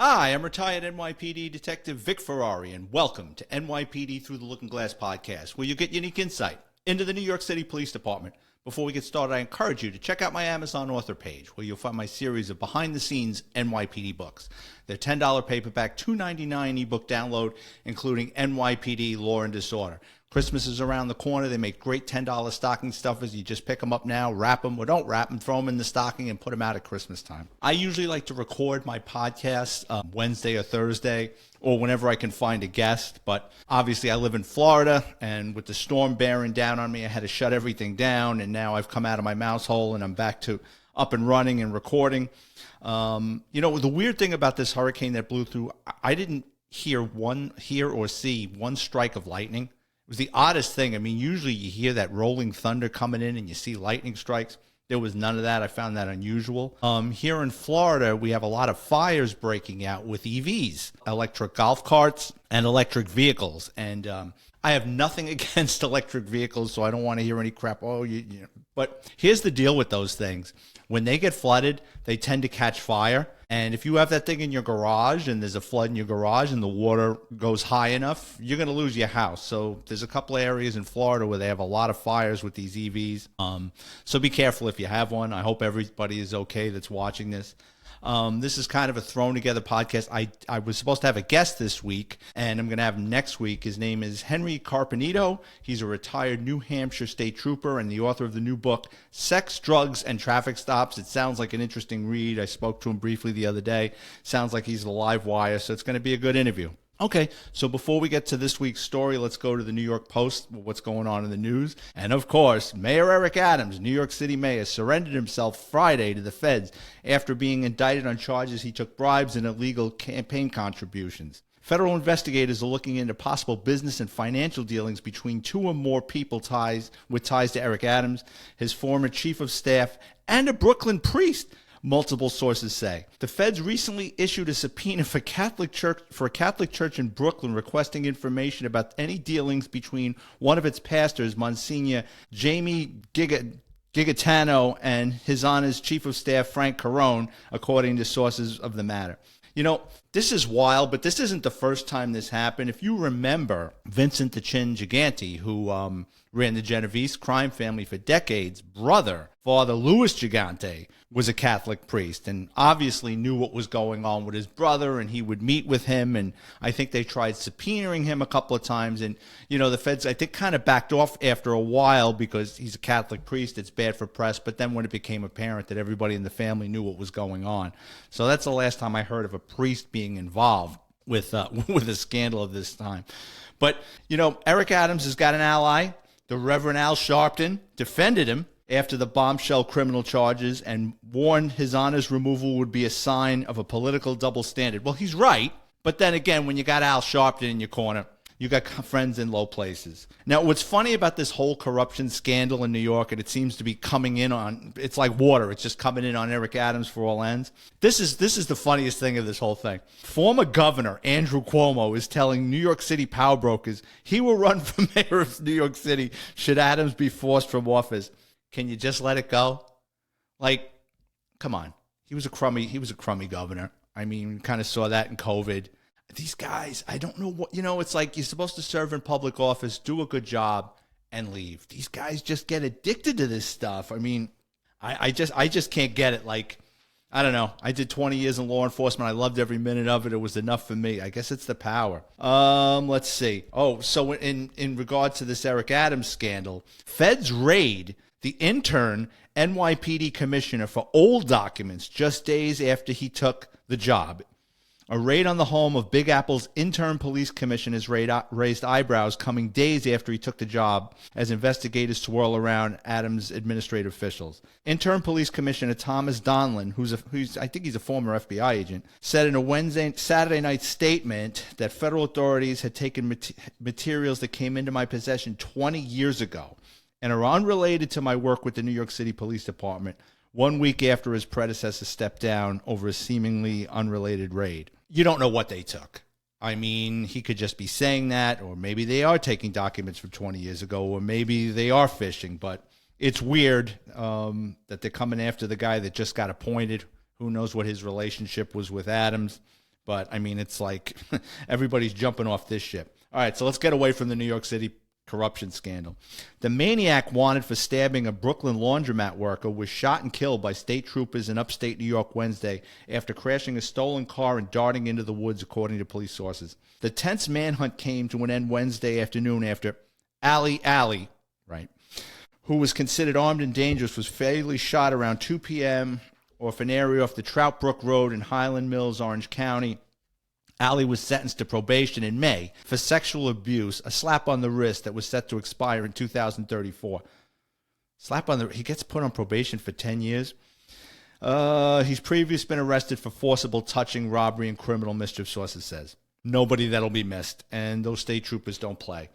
Hi, I'm retired NYPD Detective Vic Ferrari, and welcome to NYPD Through the Looking Glass podcast, where you get unique insight into the New York City Police Department. Before we get started, I encourage you to check out my Amazon author page, where you'll find my series of behind-the-scenes NYPD books. They're $10 paperback, $2.99 ebook download, including NYPD Law and Disorder. Christmas is around the corner. They make great $10 stocking stuffers. You just pick them up now, wrap them, or don't wrap them, throw them in the stocking, and put them out at Christmas time. I usually like to record my podcast Wednesday or Thursday, or whenever I can find a guest. But obviously, I live in Florida, and with the storm bearing down on me, I had to shut everything down. And now I've come out of my mouse hole, and I'm back to up and running and recording. The weird thing about this hurricane that blew through, I didn't hear or see one strike of lightning. It was the oddest thing. I mean, usually you hear that rolling thunder coming in and you see lightning strikes. There was none of that. I found that unusual. Here in Florida, we have a lot of fires breaking out with EVs, electric golf carts, and electric vehicles. And I have nothing against electric vehicles, so I don't want to hear any crap. But here's the deal with those things. When they get flooded, they tend to catch fire. And if you have that thing in your garage and there's a flood in your garage and the water goes high enough, you're going to lose your house. So there's a couple of areas in Florida where they have a lot of fires with these EVs. So be careful if you have one. I hope everybody is okay that's watching this. This is kind of a thrown together podcast. I was supposed to have a guest this week, and I'm going to have him next week. His name is Henry Carpenito. He's a retired New Hampshire state trooper and the author of the new book, Sex, Drugs, and Traffic Stops. It sounds like an interesting read. I spoke to him briefly the other day. Sounds like he's a live wire, so it's going to be a good interview. Okay, so before we get to this week's story, let's go to the New York Post, what's going on in the news. And of course, Mayor Eric Adams, New York City mayor, surrendered himself Friday to the feds after being indicted on charges he took bribes and illegal campaign contributions. Federal investigators are looking into possible business and financial dealings between two or more people with ties to Eric Adams, his former chief of staff, and a Brooklyn priest, multiple sources say. The feds recently issued a subpoena for a Catholic church in Brooklyn requesting information about any dealings between one of its pastors, Monsignor Jamie Gigatano, and His Honor's Chief of Staff, Frank Carone, according to sources of the matter. This is wild, but this isn't the first time this happened. If you remember Vincent the Chin Gigante, who ran the Genovese crime family for decades, brother, Father Louis Gigante, was a Catholic priest and obviously knew what was going on with his brother, and he would meet with him, and I think they tried subpoenaing him a couple of times, and, the feds, I think, kind of backed off after a while because he's a Catholic priest. It's bad for press, but then when it became apparent that everybody in the family knew what was going on. So that's the last time I heard of a priest being involved with a scandal of this time. But, Eric Adams has got an ally. The Reverend Al Sharpton defended him after the bombshell criminal charges and warned His Honor's removal would be a sign of a political double standard. Well, he's right. But then again, when you got Al Sharpton in your corner, you got friends in low places. Now, what's funny about this whole corruption scandal in New York, and it seems to be coming in on, it's like water. It's just coming in on Eric Adams for all ends. This is the funniest thing of this whole thing. Former Governor Andrew Cuomo is telling New York City power brokers he will run for mayor of New York City should Adams be forced from office. Can you just let it go? Like, come on. He was a crummy governor. I mean, kind of saw that in COVID. These guys, I don't know what, it's like you're supposed to serve in public office, do a good job, and leave. These guys just get addicted to this stuff. I mean, I just can't get it. Like, I don't know. I did 20 years in law enforcement. I loved every minute of it. It was enough for me. I guess it's the power. Let's see. Oh, so in regard to this Eric Adams scandal, feds raid the intern NYPD commissioner for old documents just days after he took the job. A raid on the home of Big Apple's intern police commissioner has raised eyebrows coming days after he took the job as investigators swirl around Adams' administrative officials. Intern police commissioner Thomas Donlan, who's I think he's a former FBI agent, said in a Saturday night statement that federal authorities had taken materials that came into my possession 20 years ago and are unrelated to my work with the New York City Police Department, 1 week after his predecessor stepped down over a seemingly unrelated raid. You don't know what they took. I mean, he could just be saying that, or maybe they are taking documents from 20 years ago, or maybe they are fishing, but it's weird that they're coming after the guy that just got appointed. Who knows what his relationship was with Adams. But, I mean, it's like everybody's jumping off this ship. All right, so let's get away from the New York City corruption scandal. The maniac wanted for stabbing a Brooklyn laundromat worker was shot and killed by state troopers in upstate New York Wednesday after crashing a stolen car and darting into the woods, according to police sources. The tense manhunt came to an end Wednesday afternoon after Ali, right, who was considered armed and dangerous, was fatally shot around 2 p.m. off an area off the Trout Brook Road in Highland Mills, Orange County. Ali was sentenced to probation in May for sexual abuse, a slap on the wrist that was set to expire in 2034. He gets put on probation for 10 years. He's previously been arrested for forcible touching, robbery, and criminal mischief, sources says. Nobody that'll be missed, and those state troopers don't play.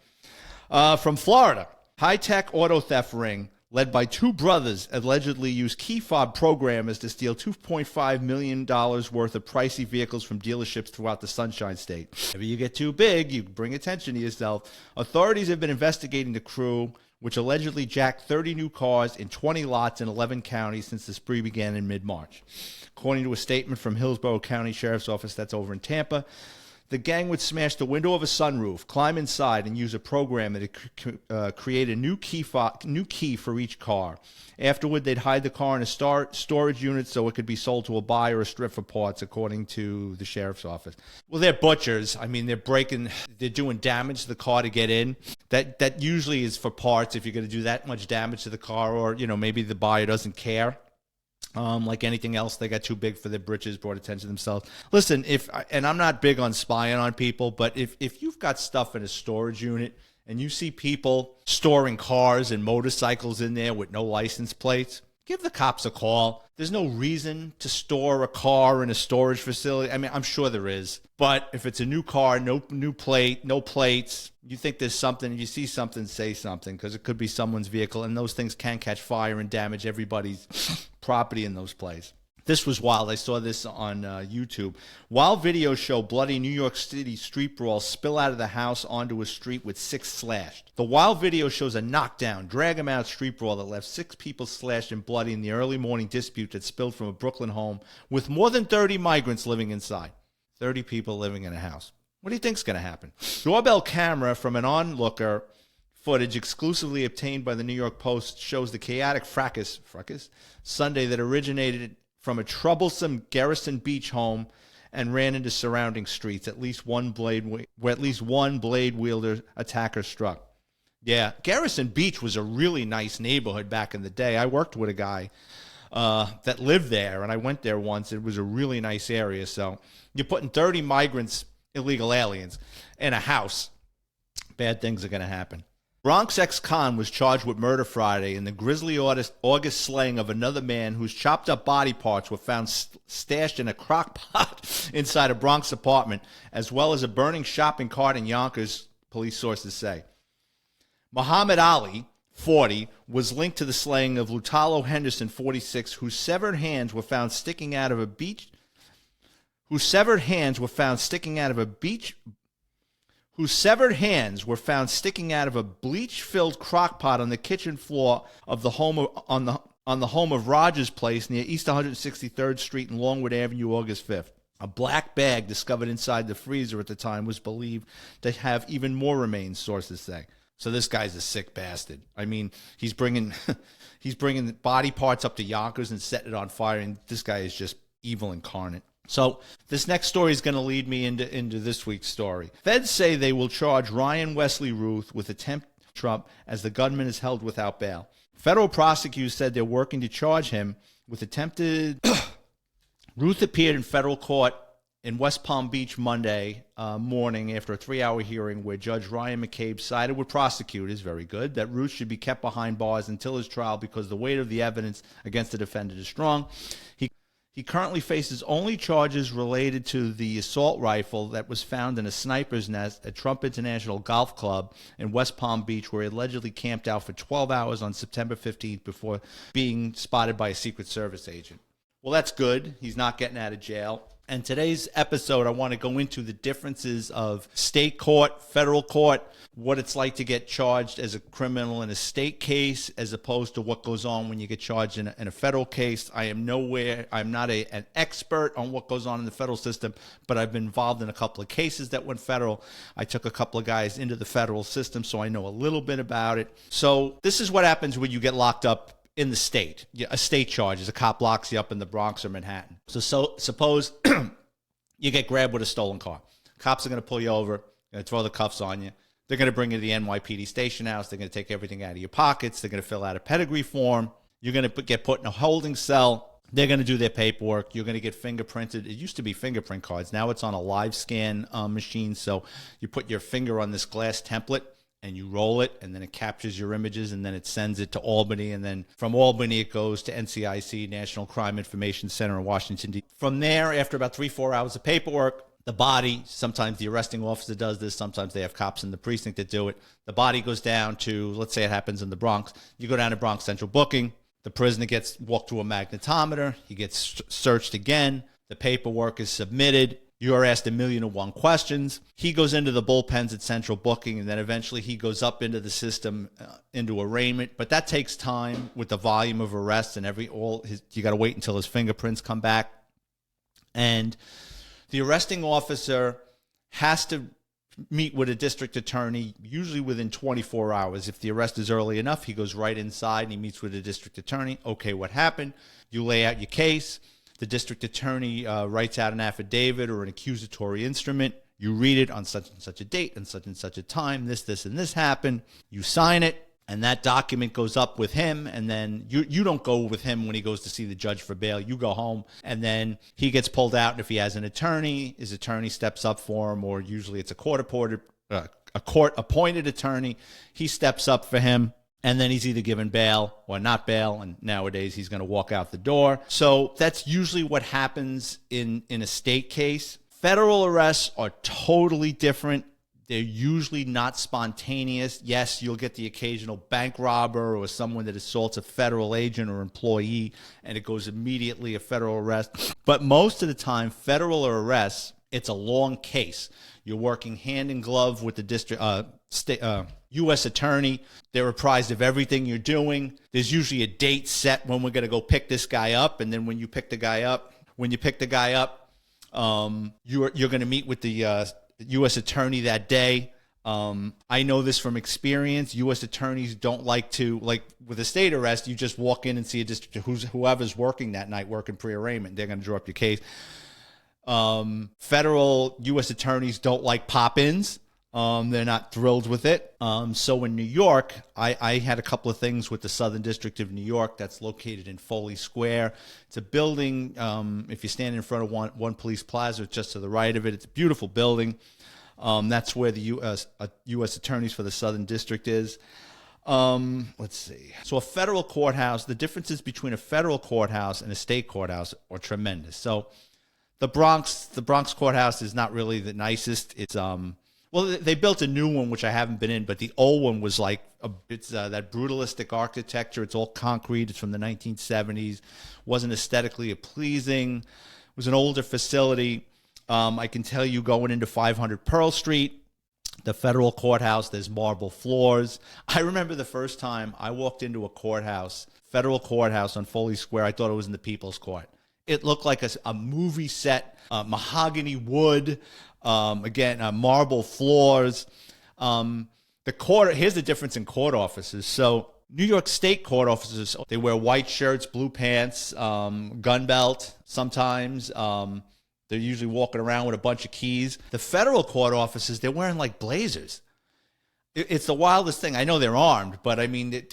From Florida, high-tech auto theft ring led by two brothers allegedly used key fob programmers to steal $2.5 million worth of pricey vehicles from dealerships throughout the Sunshine State. If you get too big, you bring attention to yourself. Authorities have been investigating the crew, which allegedly jacked 30 new cars in 20 lots in 11 counties since the spree began in mid-March. According to a statement from Hillsborough County Sheriff's Office that's over in Tampa, the gang would smash the window of a sunroof, climb inside, and use a program that create a new key for each car. Afterward, they'd hide the car in a storage unit so it could be sold to a buyer or stripped for parts, according to the sheriff's office. Well, they're butchers. I mean, they're doing damage to the car to get in. That usually is for parts if you're going to do that much damage to the car, or maybe the buyer doesn't care. Like anything else, they got too big for their britches, brought attention to themselves. Listen, and I'm not big on spying on people, but if you've got stuff in a storage unit and you see people storing cars and motorcycles in there with no license plates, give the cops a call. There's no reason to store a car in a storage facility. I mean, I'm sure there is. But if it's a new car, no new plate, no plates, you think there's something, you see something, say something, because it could be someone's vehicle, and those things can catch fire and damage everybody's property in those places. This was wild. I saw this on YouTube. While videos show bloody New York City street brawl spill out of the house onto a street with 6 slashed. The wild video shows a knockdown, drag-em-out street brawl that left 6 people slashed and bloody in the early morning dispute that spilled from a Brooklyn home with more than 30 migrants living inside. 30 people living in a house. What do you think's going to happen? Doorbell camera from an onlooker footage exclusively obtained by the New York Post shows the chaotic fracas Sunday that originated from a troublesome Garrison Beach home and ran into surrounding streets. At least one blade wielder attacker struck. Yeah, Garrison Beach was a really nice neighborhood back in the day. I worked with a guy that lived there, and I went there once. It was a really nice area. So you're putting 30 migrants, illegal aliens, in a house. Bad things are going to happen. Bronx ex-con was charged with murder Friday in the grisly August slaying of another man whose chopped-up body parts were found stashed in a crock pot inside a Bronx apartment, as well as a burning shopping cart in Yonkers, police sources say. Muhammad Ali, 40, was linked to the slaying of Lutalo Henderson, 46, whose severed hands were found sticking out of a bleach-filled crock pot on the kitchen floor of the home on the home of Rogers Place near East 163rd Street and Longwood Avenue, August 5th. A black bag discovered inside the freezer at the time was believed to have even more remains, sources say. So this guy's a sick bastard. I mean, he's bringing body parts up to Yonkers and setting it on fire, and this guy is just evil incarnate. So this next story is going to lead me into this week's story. Feds say they will charge Ryan Wesley Ruth with attempt Trump as the gunman is held without bail. Federal prosecutors said they're working to charge him with attempted... Ruth appeared in federal court in West Palm Beach Monday morning after a 3-hour hearing where Judge Ryan McCabe sided with prosecutors, very good, that Ruth should be kept behind bars until his trial because the weight of the evidence against the defendant is strong. He currently faces only charges related to the assault rifle that was found in a sniper's nest at Trump International Golf Club in West Palm Beach, where he allegedly camped out for 12 hours on September 15th before being spotted by a Secret Service agent. Well, that's good. He's not getting out of jail. And today's episode, I want to go into the differences of state court, federal court, what it's like to get charged as a criminal in a state case as opposed to what goes on when you get charged in a federal case. I'm not an expert on what goes on in the federal system, but I've been involved in a couple of cases that went federal. I took a couple of guys into the federal system, so I know a little bit about it. So this is what happens when you get locked up in the state. A state charge is a cop locks you up in the Bronx or Manhattan. So suppose you get grabbed with a stolen car. Cops are going to pull you over, going to throw the cuffs on you. They're going to bring you to the NYPD station house. They're going to take everything out of your pockets. They're going to fill out a pedigree form. You're going to get put in a holding cell. They're going to do their paperwork. You're going to get fingerprinted. It used to be fingerprint cards. Now it's on a live scan machine. So you put your finger on this glass template and you roll it, and then it captures your images, and then it sends it to Albany, and then from Albany it goes to NCIC, National Crime Information Center in Washington, D.C. From there, after about 3-4 hours of paperwork, the body, sometimes the arresting officer does this, sometimes they have cops in the precinct that do it. The body goes down to, let's say it happens in the Bronx, you go down to Bronx Central Booking, the prisoner gets walked through a magnetometer, he gets searched again, the paperwork is submitted, you're asked 1,000,001 questions. He goes into the bullpens at Central Booking, and then eventually he goes up into the system, into arraignment. But that takes time with the volume of arrests and you got to wait until his fingerprints come back. And the arresting officer has to meet with a district attorney, usually within 24 hours. If the arrest is early enough, he goes right inside and he meets with a district attorney. Okay, what happened? You lay out your case. The district attorney writes out an affidavit or an accusatory instrument. You read it on such and such a date and such a time. This, and this happened. You sign it, and that document goes up with him. And then you don't go with him when he goes to see the judge for bail. You go home, and then he gets pulled out. And if he has an attorney, his attorney steps up for him, or usually it's a court-appointed attorney. He steps up for him. And then he's either given bail or not bail, and nowadays he's going to walk out the door. So that's usually what happens in a state case. Federal arrests are totally different. They're usually not spontaneous. Yes, you'll get the occasional bank robber or someone that assaults a federal agent or employee, and it goes immediately a federal arrest. But most of the time, federal arrests, it's a long case. You're working hand in glove with the U.S. attorney. They're apprised of everything you're doing. There's usually a date set when we're going to go pick this guy up. And then when you pick the guy up, you're going to meet with the U.S. attorney that day. I know this from experience. U.S. attorneys don't like to, like with a state arrest, you just walk in and see a district, whoever's working that night, working pre-arraignment. They're going to draw up your case. Federal U.S. attorneys don't like pop-ins. They're not thrilled with it. So in New York, I had a couple of things with the Southern District of New York that's located in Foley Square. It's a building, if you stand in front of one Police Plaza, it's just to the right of it. It's a beautiful building. That's where the U.S. attorneys for the Southern District is. Let's see. So a federal courthouse, the differences between a federal courthouse and a state courthouse are tremendous. So the Bronx courthouse is not really the nicest. It's well, they built a new one, which I haven't been in, but the old one was like, it's that brutalistic architecture. It's all concrete. It's from the 1970s. Wasn't aesthetically pleasing. It was an older facility. I can tell you going into 500 Pearl Street, the federal courthouse, there's marble floors. I remember the first time I walked into a federal courthouse on Foley Square, I thought it was in the People's Court. It looked like a movie set, mahogany wood, marble floors. Here's the difference in court offices. So New York State court officers, they wear white shirts, blue pants, gun belt sometimes. They're usually walking around with a bunch of keys. The federal court officers, they're wearing like blazers. It's the wildest thing. I know they're armed, but I mean,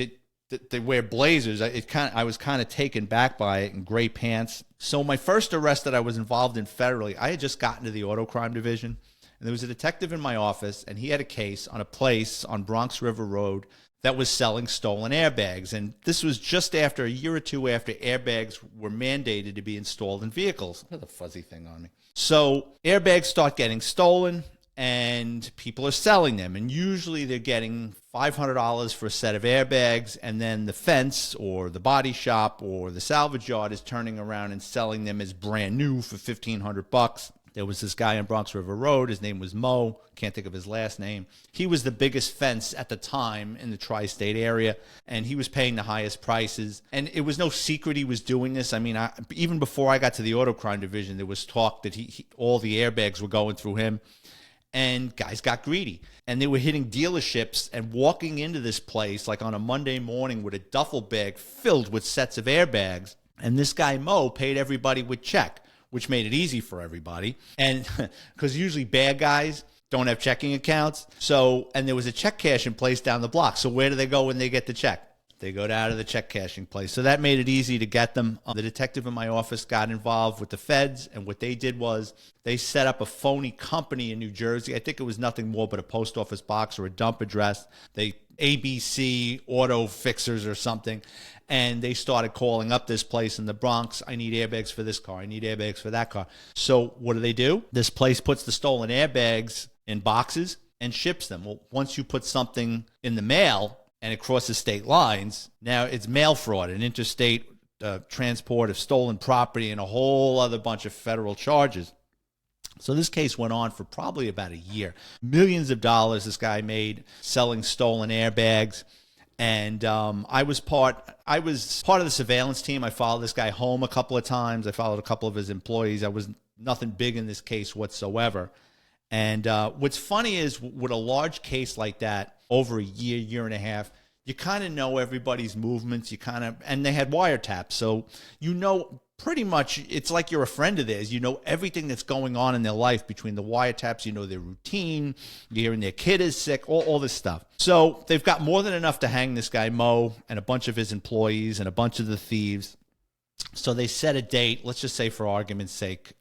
they wear blazers. I was kind of taken back by it, in gray pants. So my first arrest that I was involved in federally, I had just gotten to the auto crime division, and there was a detective in my office, and he had a case on a place on Bronx River Road that was selling stolen airbags. And this was just after a year or two after airbags were mandated to be installed in vehicles. Look at the fuzzy thing on me. So airbags start getting stolen. and people are selling them. And usually they're getting $500 for a set of airbags, and then the fence or the body shop or the salvage yard is turning around and selling them as brand new for $1,500. There was this guy on Bronx River Road. His name was Mo. Can't think of his last name. He was the biggest fence at the time in the tri-state area, and he was paying the highest prices. And it was no secret he was doing this. I mean, even before I got to the auto crime division, there was talk that all the airbags were going through him. And guys got greedy, and they were hitting dealerships and walking into this place like on a Monday morning with a duffel bag filled with sets of airbags. And this guy Mo paid everybody with check, which made it easy for everybody. And because usually bad guys don't have checking accounts. So, and there was a check cashing place down the block. So where do they go when they get the check? They go down to the check cashing place. So that made it easy to get them. The detective in my office got involved with the feds, and what they did was they set up a phony company in New Jersey. I think it was nothing more but a post office box or a dump address. They ABC Auto Fixers or something. And they started calling up this place in the Bronx. I need airbags for this car. I need airbags for that car. So what do? This place puts the stolen airbags in boxes and ships them. Well, once you put something in the mail and it crosses state lines, now it's mail fraud and interstate transport of stolen property and a whole other bunch of federal charges. So this case went on for probably about a year. Millions of dollars this guy made selling stolen airbags. And I was part of the surveillance team. I followed this guy home a couple of times. I followed a couple of his employees. I was nothing big in this case whatsoever. And what's funny is with a large case like that, over a year, year and a half, you kind of know everybody's movements. And they had wiretaps. So you know pretty much, it's like you're a friend of theirs. You know everything that's going on in their life between the wiretaps. You know their routine. You're hearing their kid is sick, all this stuff. So they've got more than enough to hang this guy Mo and a bunch of his employees and a bunch of the thieves. So they set a date. Let's just say for argument's sake,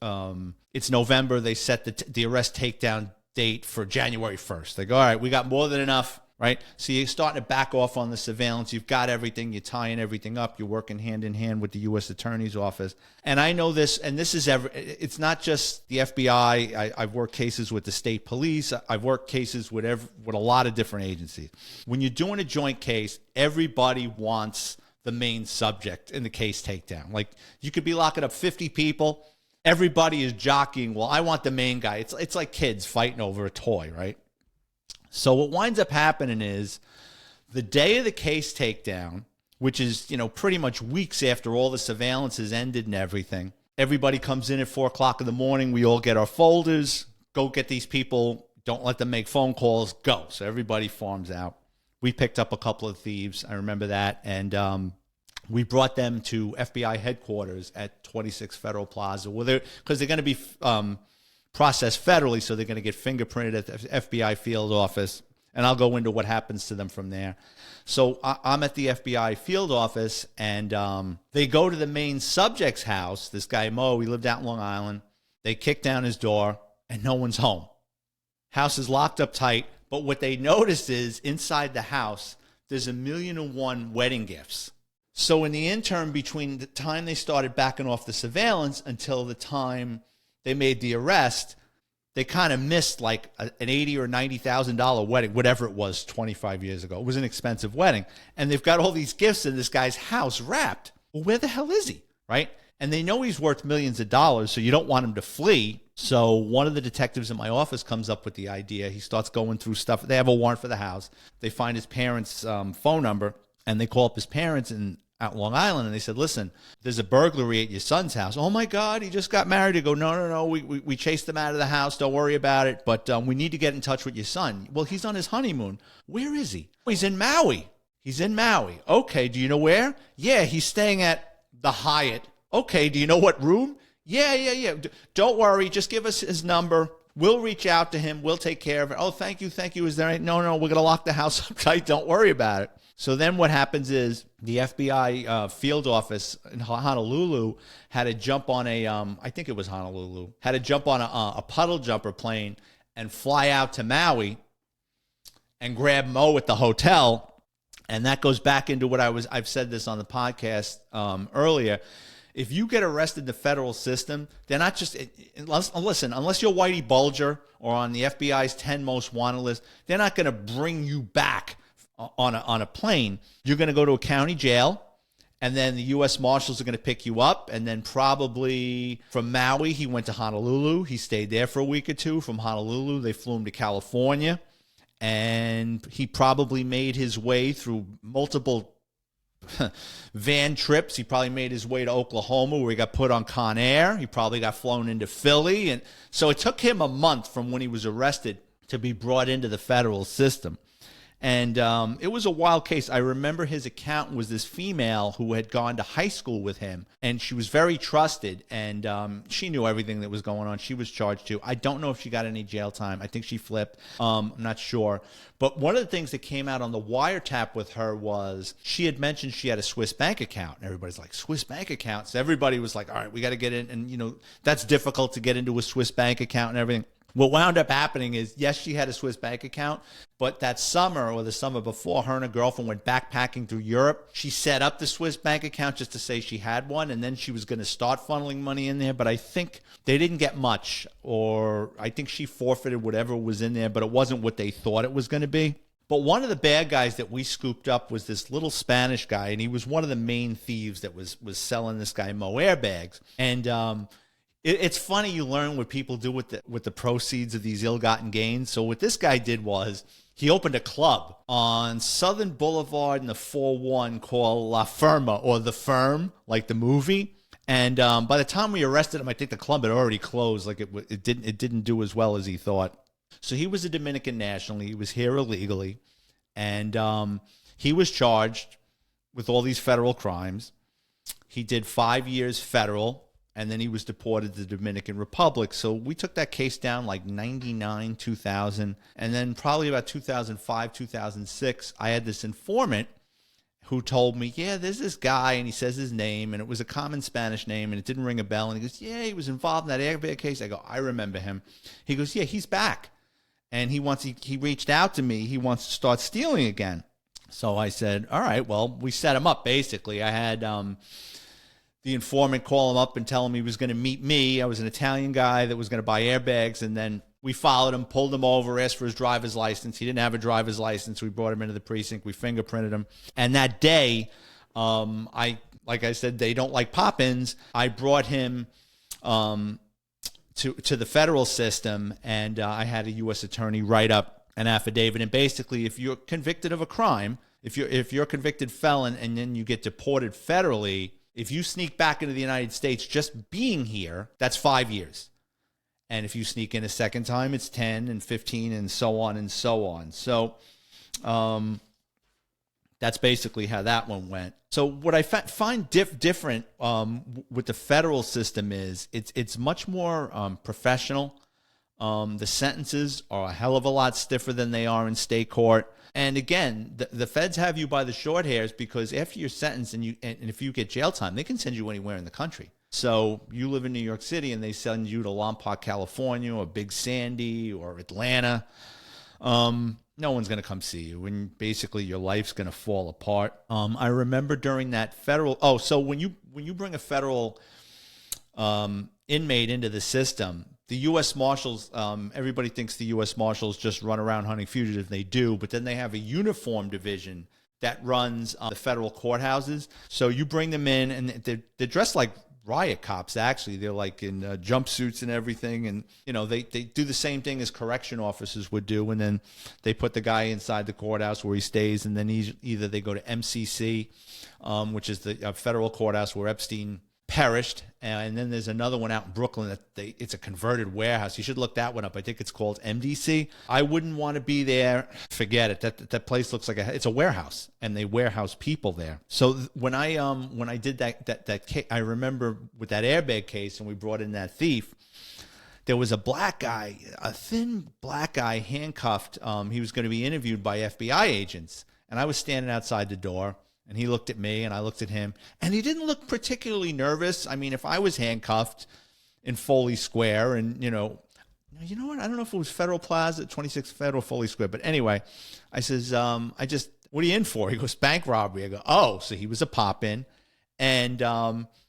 it's November. They set the arrest takedown date for January 1st. They go, all right, we got more than enough. Right? So you're starting to back off on the surveillance. You've got everything. You're tying everything up. You're working hand in hand with the U.S. Attorney's Office. And I know this, and this is it's not just the FBI. I've worked cases with the state police. I've worked cases with a lot of different agencies. When you're doing a joint case, everybody wants the main subject in the case takedown. Like you could be locking up 50 people. Everybody is jockeying. Well, I want the main guy. It's like kids fighting over a toy, right? So what winds up happening is the day of the case takedown, which is, pretty much weeks after all the surveillance has ended and everything, everybody comes in at 4 o'clock in the morning. We all get our folders, go get these people. Don't let them make phone calls, go. So everybody forms out. We picked up a couple of thieves. I remember that. And we brought them to FBI headquarters at 26 Federal Plaza, because they're going to be processed federally, so they're going to get fingerprinted at the FBI field office, and I'll go into what happens to them from there. So I'm at the FBI field office, and they go to the main subject's house, this guy Mo. He lived out in Long Island. They kick down his door, and no one's home. House is locked up tight, but what they notice is inside the house, there's 1,000,001 wedding gifts. So in the interim between the time they started backing off the surveillance until the time they made the arrest, they kind of missed like an $80,000 or $90,000 wedding, whatever it was 25 years ago. It was an expensive wedding. And they've got all these gifts in this guy's house wrapped. Well, where the hell is he, right? And they know he's worth millions of dollars, so you don't want him to flee. So one of the detectives in my office comes up with the idea. He starts going through stuff. They have a warrant for the house. They find his parents' phone number, and they call up his parents out Long Island, and they said, listen, there's a burglary at your son's house. Oh my God, he just got married. They go, no, we chased him out of the house. Don't worry about it. But we need to get in touch with your son. Well, he's on his honeymoon. Where is he? He's in Maui. Okay, do you know where? Yeah, he's staying at the Hyatt. Okay, do you know what room? Yeah. Don't worry, just give us his number. We'll reach out to him. We'll take care of it. Oh, thank you. Is there any? No, we're going to lock the house up tight. Don't worry about it. So then what happens is the FBI field office in Honolulu had to jump on I think it was Honolulu, had to jump on a puddle jumper plane and fly out to Maui and grab Mo at the hotel. And that goes back into what I've said this on the podcast earlier. If you get arrested in the federal system, they're not just, unless you're Whitey Bulger or on the FBI's 10 most wanted list, they're not going to bring you back on a plane. You're going to go to a county jail, and then the U.S. Marshals are going to pick you up, and then probably from Maui, he went to Honolulu. He stayed there for a week or two. From Honolulu, they flew him to California, and he probably made his way through multiple van trips. He probably made his way to Oklahoma, where he got put on Con Air. He probably got flown into Philly. And so it took him a month from when he was arrested to be brought into the federal system. And it was a wild case. I remember his accountant was this female who had gone to high school with him, and she was very trusted, and she knew everything that was going on. She was charged too. I don't know if she got any jail time. I think she flipped. I'm not sure. But one of the things that came out on the wiretap with her was she had mentioned she had a Swiss bank account. And everybody's like, Swiss bank accounts? Everybody was like, all right, we got to get in. And, you know, that's difficult to get into a Swiss bank account and everything. What wound up happening is, yes, she had a Swiss bank account, but that summer or the summer before, her and a girlfriend went backpacking through Europe. She set up the Swiss bank account just to say she had one, and then she was going to start funneling money in there, but I think they didn't get much, or I think she forfeited whatever was in there, but it wasn't what they thought it was going to be. But one of the bad guys that we scooped up was this little Spanish guy, and he was one of the main thieves that was selling this guy Mo airbags. And it's funny, you learn what people do with the proceeds of these ill-gotten gains. So what this guy did was he opened a club on Southern Boulevard in the 4-1 called La Firma, or The Firm, like the movie. And by the time we arrested him, I think the club had already closed. Like it didn't do as well as he thought. So he was a Dominican national. He was here illegally, and he was charged with all these federal crimes. He did 5 years federal, and then he was deported to the Dominican Republic. So we took that case down like 99, 2000. And then probably about 2005, 2006, I had this informant who told me, yeah, there's this guy, and he says his name, and it was a common Spanish name, and it didn't ring a bell. And he goes, yeah, he was involved in that Airbag case. I go, I remember him. He goes, yeah, he's back. And he reached out to me. He wants to start stealing again. So I said, all right, well, we set him up, basically. I had the informant call him up and tell him he was going to meet me. I was an Italian guy that was going to buy airbags, and then we followed him, pulled him over, asked for his driver's license. He didn't have a driver's license. We brought him into the precinct. We fingerprinted him. And that day, like I said, they don't like pop-ins. I brought him to the federal system, and I had a U.S. attorney write up an affidavit. And basically, if you're convicted of a crime, if you're a convicted felon and then you get deported federally, if you sneak back into the United States just being here, that's 5 years. And if you sneak in a second time, it's 10 and 15 and so on and so on. So that's basically how that one went. So what I find different with the federal system is it's much more professional. The sentences are a hell of a lot stiffer than they are in state court. And again, the feds have you by the short hairs, because after you're sentenced and if you get jail time, they can send you anywhere in the country. So you live in New York City and they send you to Lompoc, California, or Big Sandy, or Atlanta. No one's going to come see you, and basically your life's going to fall apart. I remember during that federal. Oh, so when you bring a federal inmate into the system, the U.S. Marshals, everybody thinks the U.S. Marshals just run around hunting fugitives. They do, but then they have a uniform division that runs the federal courthouses. So you bring them in, and they're dressed like riot cops, actually. They're like in jumpsuits and everything, and you know they do the same thing as correction officers would do, and then they put the guy inside the courthouse where he stays, and then either they go to MCC, which is the federal courthouse where Epstein perished, and then there's another one out in Brooklyn it's a converted warehouse. You should look that one up. I think it's called MDC. I wouldn't want to be there. Forget it. That place looks like it's a warehouse, and they warehouse people there. So when I did that case, I remember with that airbag case, and we brought in that thief, there was a black guy, a thin black guy, handcuffed. He was going to be interviewed by FBI agents, and I was standing outside the door. And he looked at me, and I looked at him, and he didn't look particularly nervous. I mean, if I was handcuffed in Foley Square, and you know what? I don't know if it was Federal Plaza, 26 Federal Foley Square, but anyway, I says, what are you in for? He goes, bank robbery. I go, oh, so he was a pop-in, and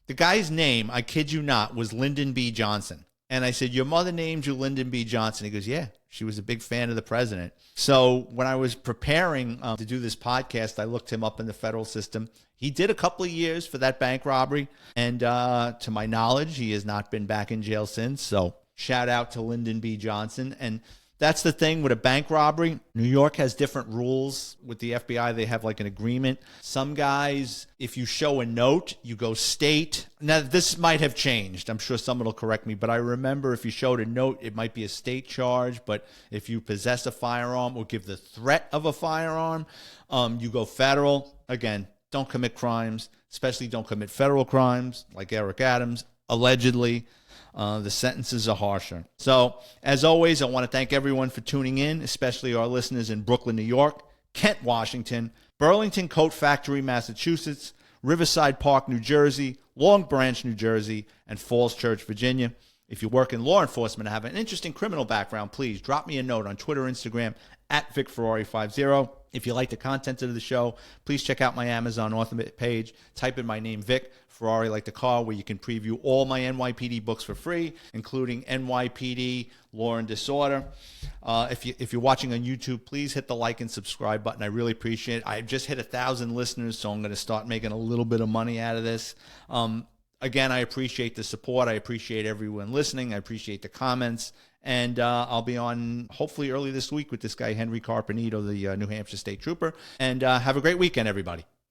The guy's name, I kid you not, was Lyndon B. Johnson. And I said, your mother named you Lyndon B. Johnson? He goes, yeah, she was a big fan of the president. So when I was preparing to do this podcast, I looked him up in the federal system. He did a couple of years for that bank robbery. And to my knowledge, he has not been back in jail since. So shout out to Lyndon B. Johnson. And that's the thing with a bank robbery. New York has different rules. With the FBI, they have like an agreement. Some guys, if you show a note, you go state. Now, this might have changed. I'm sure someone will correct me, but I remember if you showed a note, it might be a state charge. But if you possess a firearm or give the threat of a firearm, you go federal. Again, don't commit crimes, especially don't commit federal crimes like Eric Adams, allegedly. The sentences are harsher. So, as always, I want to thank everyone for tuning in, especially our listeners in Brooklyn, New York, Kent, Washington, Burlington Coat Factory, Massachusetts, Riverside Park, New Jersey, Long Branch, New Jersey, and Falls Church, Virginia. If you work in law enforcement and have an interesting criminal background, please drop me a note on Twitter, Instagram, at VicFerrari50. If you like the content of the show, please check out my Amazon author page. Type in my name, Vic, Ferrari like the car, where you can preview all my NYPD books for free, including NYPD Law and Disorder. If you're watching on YouTube, please hit the like and subscribe button. I really appreciate it. I've just hit 1,000 listeners, so I'm going to start making a little bit of money out of this. Again, I appreciate the support. I appreciate everyone listening. I appreciate the comments. And I'll be on hopefully early this week with this guy, Henry Carpenito, the New Hampshire State Trooper. And have a great weekend, everybody.